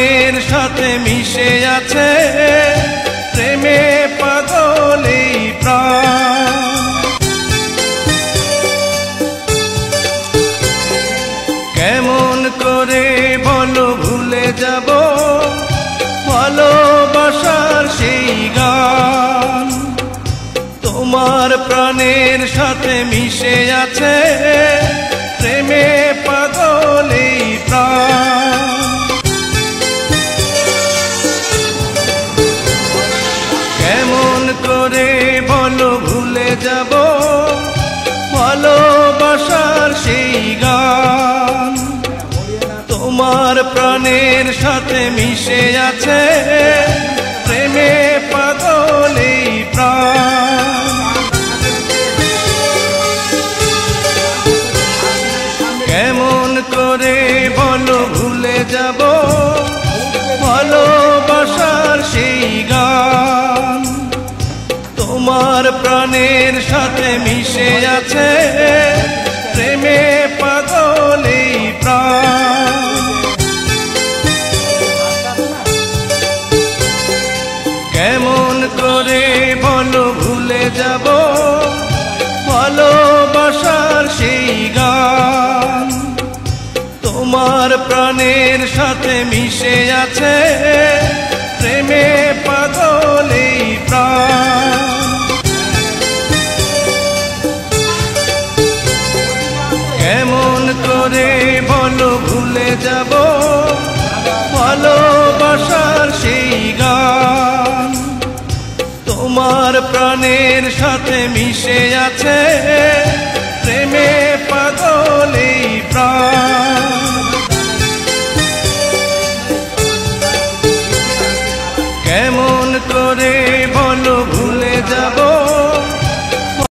প্রাণের সাথে মিশে আছে, প্রেমে পাগল এই প্রাণ। কেমন করে বলো ভুলে যাব ভালোবাসার সেই গান, তোমার প্রাণের সাথে মিশে আছে, প্রেমে পাগল এই প্রাণ। কেমন করে বলো ভুলে যাব ভালোবাসার সেই গান, তোমার প্রাণের সাথে মিশে আছে, প্রেমে পাগল এই প্রাণ। কেমন করে বলো ভুলে যাব ভালোবাসার সেই গান, তোমার প্রাণের সাথে মিশে আছে, প্রেমে পাগল এই প্রাণ। কেমন করে বলো ভুলে যাব ভালোবাসার সেই গান, তোমার প্রাণের সাথে মিশে আছে, প্রেমে পাগল এই প্রাণ। কেমন করে বলো ভুলে যাব ভালোবাসার সেই গান, তোমার প্রাণের সাথে মিশে আছে, প্রেমে পাগল এই প্রাণ। কেমন করে